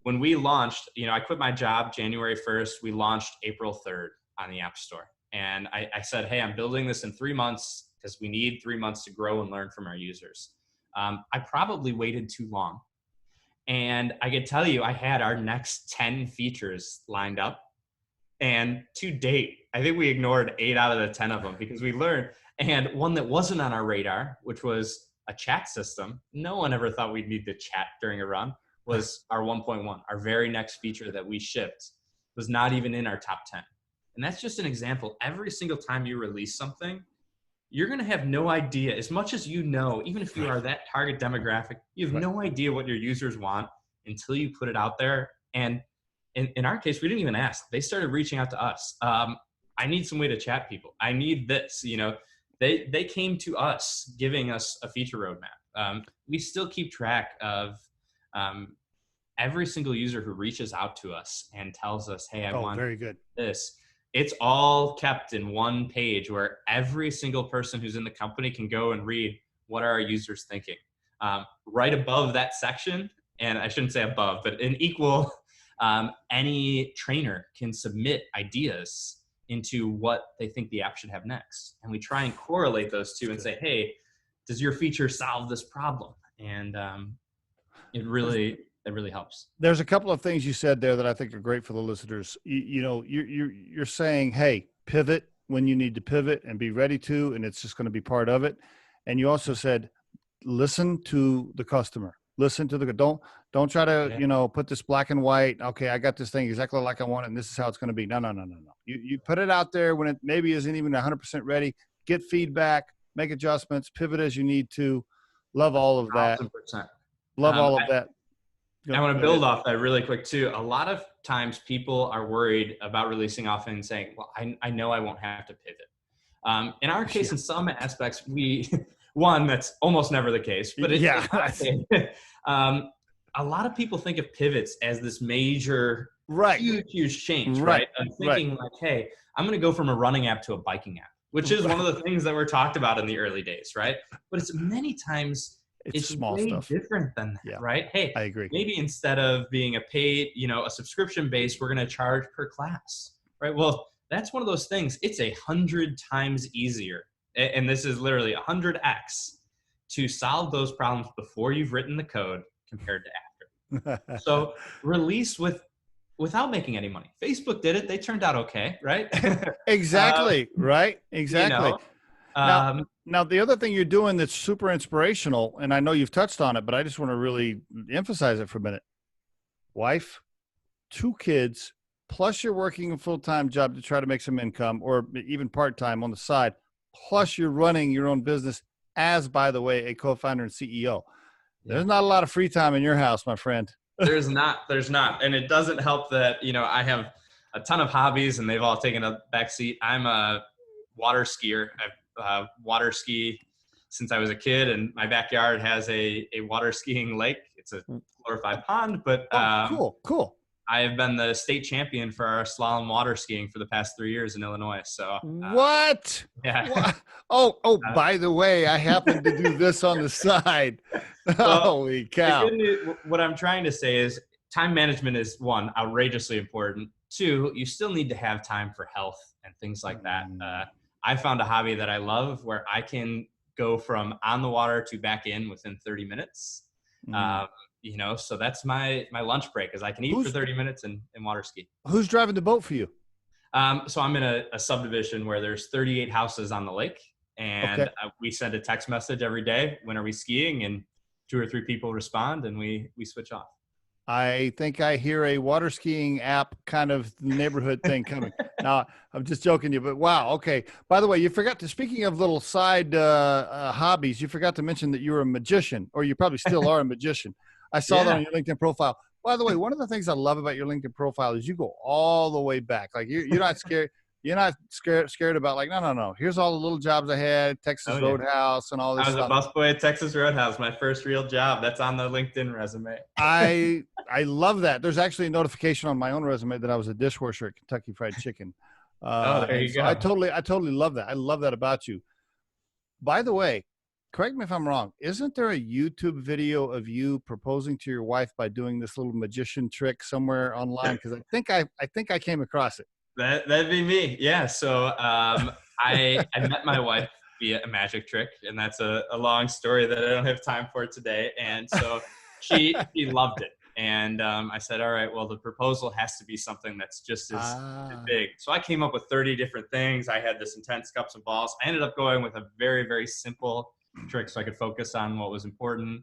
When we launched, I quit my job January 1st. We launched April 3rd on the App Store. And I said, hey, I'm building this in 3 months because we need 3 months to grow and learn from our users. I probably waited too long. And I could tell you, I had our next 10 features lined up. And to date, I think we ignored 8 out of the 10 of them because we learned. And one that wasn't on our radar, which was a chat system. No one ever thought we'd need to chat during a run, was our 1.1. Our very next feature that we shipped was not even in our top 10. And that's just an example. Every single time you release something, you're going to have no idea, as much as even if you are that target demographic, you have no idea what your users want until you put it out there. And in our case, we didn't even ask. They started reaching out to us. I need some way to chat people. I need this, they came to us giving us a feature roadmap. We still keep track of every single user who reaches out to us and tells us, hey, I want very good. this. It's all kept in one page where every single person who's in the company can go and read what are our users thinking. Right above that section, and I shouldn't say above, but in equal, any trainer can submit ideas into what they think the app should have next. And we try and correlate those two and say, hey, does your feature solve this problem? And it really helps. There's a couple of things you said there that I think are great for the listeners. You're saying, hey, pivot when you need to pivot and be ready to, and it's just going to be part of it. And you also said, listen to the customer. Listen to don't try to, put this black and white. Okay, I got this thing exactly like I want it, and this is how it's going to be. No. You put it out there when it maybe isn't even 100% ready. Get feedback, make adjustments, pivot as you need to. Love all of that. 1,000%. Love all of that. I want to build off that really quick too. A lot of times people are worried about releasing often and saying, well, I know I won't have to pivot. In our case, in some aspects, that's almost never the case, but a lot of people think of pivots as this major, huge change, right? I'm thinking like, hey, I'm going to go from a running app to a biking app, which is one of the things that were talked about in the early days, right? But it's many times it's small way stuff. different than that, right? Hey, I agree. Maybe instead of being a paid, a subscription base, we're going to charge per class, right? Well, that's one of those things. It's 100 times easier, and this is literally 100x to solve those problems before you've written the code compared to after. So release without making any money. Facebook did it. They turned out okay, right? Exactly. Right. Exactly. Now, the other thing you're doing that's super inspirational, and I know you've touched on it, but I just want to really emphasize it for a minute. Wife, 2 kids, plus you're working a full-time job to try to make some income, or even part-time on the side, plus you're running your own business as, by the way, a co-founder and CEO. There's not a lot of free time in your house, my friend. There's not. And it doesn't help that, I have a ton of hobbies and they've all taken a backseat. I'm a water skier. I've water ski since I was a kid, and my backyard has a water skiing lake. It's a glorified pond, but cool. I have been the state champion for our slalom water skiing for the past 3 years in Illinois. So what? Yeah. What? Oh, by the way, I happen to do this on the side. Well, holy cow. What I'm trying to say is time management is 1, outrageously important. 2, you still need to have time for health and things like that. I found a hobby that I love where I can go from on the water to back in within 30 minutes. So that's my lunch break, is I can eat for 30 minutes and water ski. Who's driving the boat for you? So I'm in a subdivision where there's 38 houses on the lake, and we send a text message every day. When are we skiing? And 2 or 3 people respond, and we switch off. I think I hear a water skiing app kind of neighborhood thing coming. Now, I'm just joking you, but wow. Okay. By the way, you forgot to, speaking of little side hobbies, you forgot to mention that you're a magician, or you probably still are a magician. I saw that on your LinkedIn profile. By the way, one of the things I love about your LinkedIn profile is you go all the way back. Like you're not scared. You're not scared about like, no. Here's all the little jobs I had, Texas Roadhouse and all this stuff. I was a busboy at Texas Roadhouse, my first real job. That's on the LinkedIn resume. I love that. There's actually a notification on my own resume that I was a dishwasher at Kentucky Fried Chicken. There you go. I totally love that. I love that about you. By the way, correct me if I'm wrong. Isn't there a YouTube video of you proposing to your wife by doing this little magician trick somewhere online? Because I think I came across it. That'd be me. Yeah. So I met my wife via a magic trick, and that's a long story that I don't have time for today. And so she loved it. And I said, all right, well, the proposal has to be something that's just as big. So I came up with 30 different things. I had this intense cups and balls. I ended up going with a very, very simple trick so I could focus on what was important.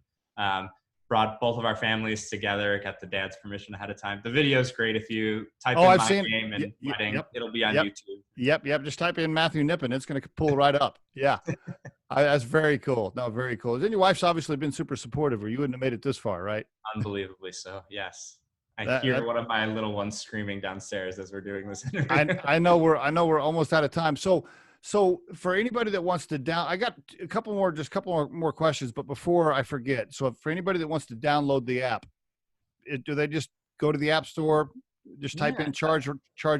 Brought both of our families together, got the dad's permission ahead of time. The video is great. If you type in my name and wedding, it'll be on YouTube. Yep. Just type in Matthew Knippen. It's going to pull right up. Yeah. That's very cool. No, very cool. Then your wife's obviously been super supportive, or you wouldn't have made it this far, right? Unbelievably so. Yes. I hear That one of my little ones screaming downstairs as we're doing this interview. I know we're almost out of time. So for anybody that wants to I got a couple more questions, but before I forget, so for anybody that wants to download the app, do they just go to the App Store, just type Yeah, in charge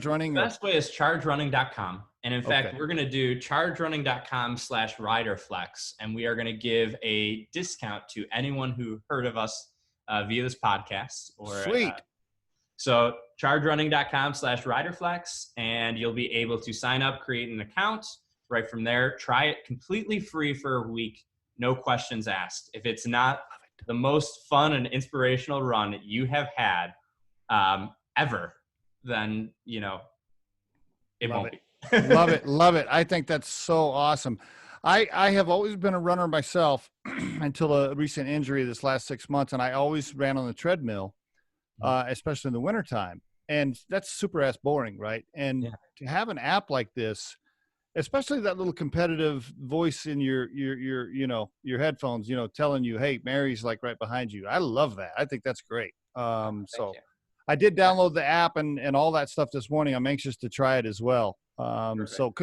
running, the or best way is chargerunning.com. And in fact, okay, we're going to do chargerunning.com/Riderflex. And we are going to give a discount to anyone who heard of us via this podcast. sweet, So chargerunning.com/Riderflex. And you'll be able to sign up, create an account right from there. Try it completely free for a week. No questions asked. If it's not the most fun and inspirational run you have had ever, then, it love won't it, be. love it, love it. I think that's so awesome. I have always been a runner myself until a recent injury this last 6 months, and I always ran on the treadmill, especially in the wintertime. And that's super ass boring, right? And Yeah. to have an app like this, especially that little competitive voice in your your headphones, telling you, hey, Mary's like right behind you. I love that. I think that's great. Thank So you. I did download the app and all that stuff this morning. I'm anxious to try it as well. Perfect. So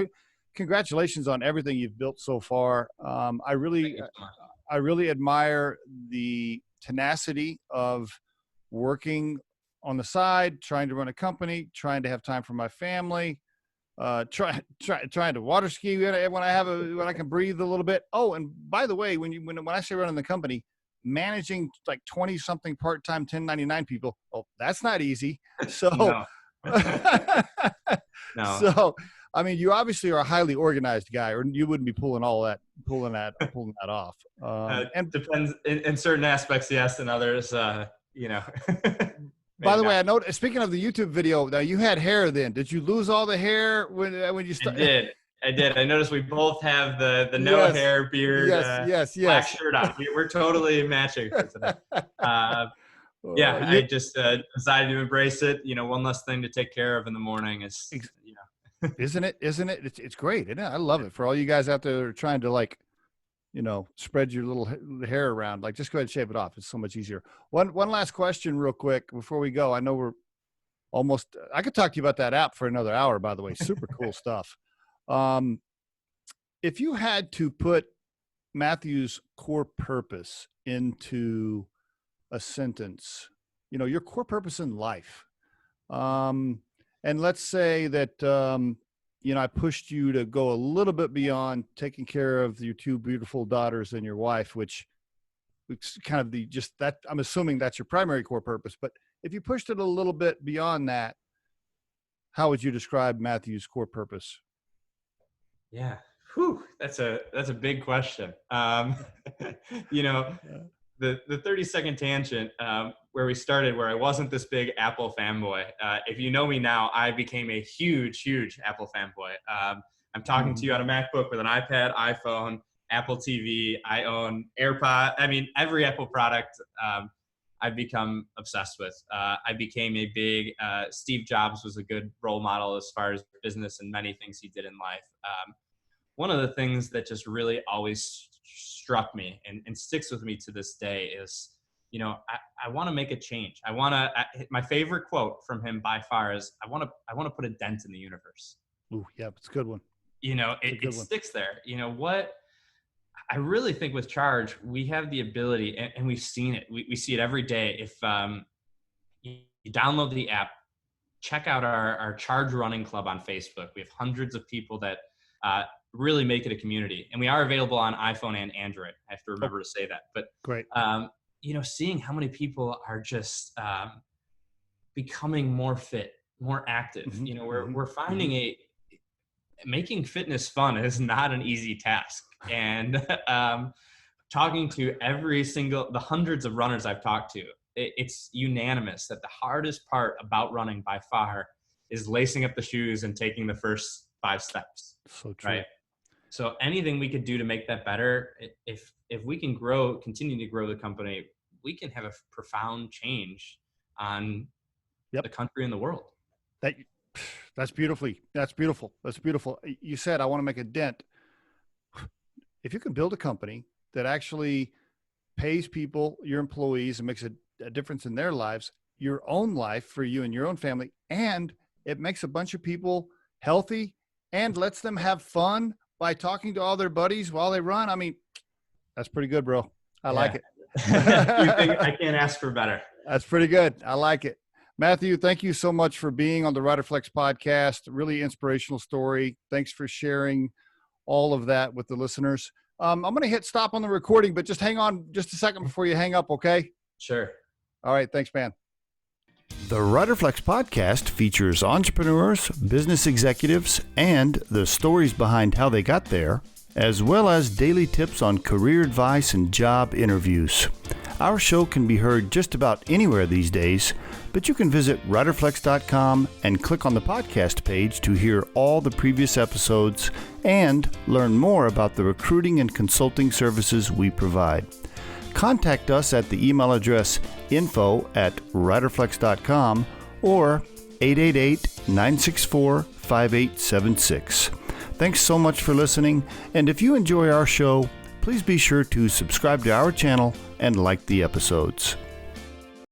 congratulations on everything you've built so far. I Thank really you so much. I really admire the tenacity of working on the side, trying to run a company, trying to have time for my family, trying to water ski when I can breathe a little bit. Oh, and by the way, when I say running the company, managing like 20 something part-time 1099 people, oh, that's not easy. So No. No. so I mean, you obviously are a highly organized guy, or you wouldn't be pulling that off. And Depends in certain aspects, yes, and others, by maybe the way, not. I know, speaking of the YouTube video, now you had hair then. Did you lose all the hair when you I started? did. I did. I noticed we both have the no Yes, hair, beard, black yes. shirt on. We're totally matching for today. Uh, Oh, yeah, I just decided to embrace it. One less thing to take care of in the morning is, ex- isn't it? Isn't it? It's great, isn't it? I love it. For all you guys out there that are trying to spread your little hair around, like just go ahead and shave it off. It's so much easier. One last question real quick before we go. I know we're almost, I could talk to you about that app for another hour, by the way. Super cool stuff. Um, if you had to put Matthew's core purpose into a sentence, your core purpose in life. And let's say that, I pushed you to go a little bit beyond taking care of your two beautiful daughters and your wife, which it's kind of I'm assuming that's your primary core purpose, but if you pushed it a little bit beyond that, how would you describe Matthew's core purpose? Yeah. Whew, that's a big question. You know, the 30-second tangent where we started, where I wasn't this big Apple fanboy. If you know me now, I became a huge Apple fanboy. I'm talking to you on a MacBook with an iPad, iPhone, Apple TV. I own AirPod. I mean, every Apple product I've become obsessed with. I became a big Steve Jobs was a good role model as far as business and many things he did in life. One of the things that just really always struck me and sticks with me to this day is, I want to make a change. My favorite quote from him by far is, I want to put a dent in the universe. Ooh, yeah, it's a good one. It sticks there. What I really think with Charge, we have the ability, and we've seen it. We see it every day. If you download the app, check out our Charge Running Club on Facebook. We have hundreds of people that really make it a community, and we are available on iPhone and Android. I have to remember to say that. But Great. Seeing how many people are just becoming more fit, more active. We're finding making fitness fun is not an easy task. And talking to the hundreds of runners I've talked to, it's unanimous that the hardest part about running by far is lacing up the shoes and taking the first 5 steps. So true. Right. So anything we could do to make that better, if we can continue to grow the company, we can have a profound change on the country and the world. That's beautiful. That's beautiful. You said, I want to make a dent. If you can build a company that actually pays people, your employees, and makes a difference in their lives, your own life, for you and your own family, and it makes a bunch of people healthy and lets them have fun by talking to all their buddies while they run. I mean, that's pretty good, bro. I like it. I can't ask for better. That's pretty good. I like it. Matthew, thank you so much for being on the Riderflex podcast. Really inspirational story. Thanks for sharing all of that with the listeners. I'm going to hit stop on the recording, but just hang on just a second before you hang up, okay? Sure. All right. Thanks, man. The Riderflex podcast features entrepreneurs, business executives, and the stories behind how they got there, as well as daily tips on career advice and job interviews. Our show can be heard just about anywhere these days, but you can visit riderflex.com and click on the podcast page to hear all the previous episodes and learn more about the recruiting and consulting services we provide. Contact us at the email address info@riderflex.com or 888-964-5876. Thanks so much for listening, and if you enjoy our show, please be sure to subscribe to our channel and like the episodes.